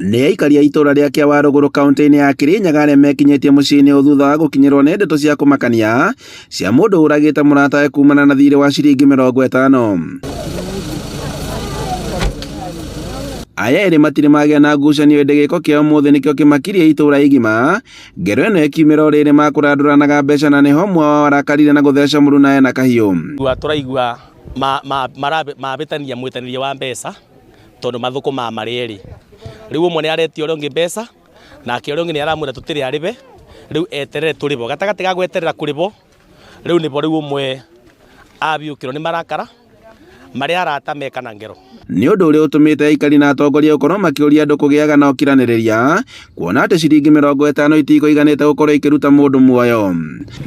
Nĩ aikari a itura rĩa Kĩawarũgũrũ kaunti-inĩ ya Kirinyaga arĩa mekinyĩtie mũciĩ-inĩ thutha wa gũkinyĩrwo nĩ ndeto cia kũmakania cia mũndũ ũragĩte mũratawe kumana na thirĩ wa ciringi 50. Aya erĩ matirĩ magĩa na ngucanio ĩndĩ gĩko kĩa ũmũthĩ nĩkĩo kĩmakirie itũra igima. Ngero ĩno ĩkiumĩra o rĩrĩ makũrandũranaga mbeca na nĩho ũmwe wao arakarire na gũtheca mũruna na kahiũ. Tũraigua mabĩtania mwĩtanĩrie wa mbeca tondũ mathũkũ marĩ erĩ. Rĩu ũmwe nĩ aretia ũrĩa ũngĩ mbeca nake ũrĩa ũngĩ nĩ aramwĩra tũtirĩ arĩbe, rĩu eterere tũrĩbo. Gatagatĩ ga gweterera kũrĩbo rĩu nĩbo rĩu ũmwe abiũkĩrwo nĩ marakara marĩa arata meka na ngero. Nĩ ũndũ ũrĩa ũtũmĩte aikari na atongoria gũkorwo makĩũria andũ kũgĩaga na ũkiranĩrĩria, kuona atĩ ciringi 50 itikũiganĩte gũkorwo ikĩruta mũndũ muoyo.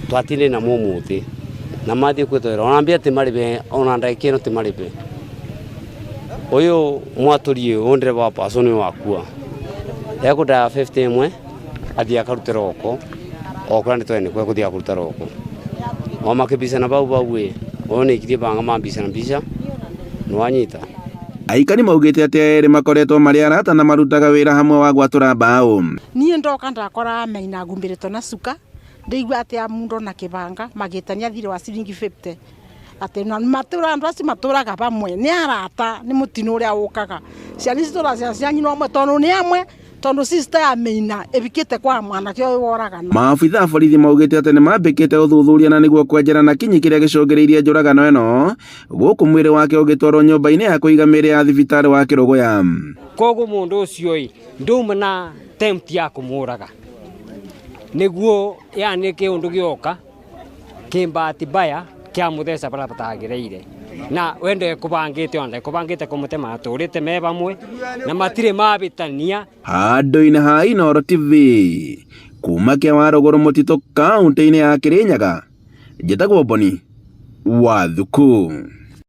Twatinde na mũmũthĩ na mathiĩ kwĩtwĩra onambia atĩ marĩbe ona ndagĩka ĩno tĩ marĩbe. Ũyũ mwatũrie ũyũ ndereba wa paso nĩ wakua ekũndaya 50 ĩmwe athiĩ akarute roko okũra nĩtwene kwe gũthiĩ kũruta roko o makĩbicana bau ĩ ũyũ nĩ ikirie banga mambicana mbica nĩwanyita. Aikari maugĩte atĩ erĩ makoretwo marĩ arata na marutaga wĩra hamwe wa gwatũra mbaũ. Niĩ ndoka ndakora maina ngumbĩrĩtwo na cuka ndaigua atĩ mũndũ na kĩbanga magĩtania thirĩ wa ciringi 50 atĩ matũra andũ acio matũraga bamwe nĩ arata nĩ mũtino ũrĩa ũkaga ciana citora cianyu no mwe tondũ nĩ amwe tondũ sister ya Maina ebikĩte kwa mwanake ũyũ woragana. Maabitha a borithi maugĩte atĩ nĩ mambĩkĩte ũthuthuria na nĩguo kwenjera na kinyi kĩrĩa gĩcũngĩrĩirie njũragano ĩno, gũkũ mwĩrĩ wake ũgĩtwarwo nyũmba-inĩ ya kũiga mĩĩrĩ ya thibitarĩ wa Kĩrũgũya. Koguo mũndũ ũcio nduma na attempt ya kũmũraga nĩguo yani kĩũndũ gĩoka kĩmbati baya kĩa muthesa bara batagĩrĩire na wende kũbangĩte kũmũtema tũrĩte me bamwe na matirĩ mabĩtania. Handũ-inĩ ha Inooro TV kuma Kĩawarũgũrũ mũtitũ kaunti-inĩ ya Kirinyaga, njĩtagwo Boni Wathuku.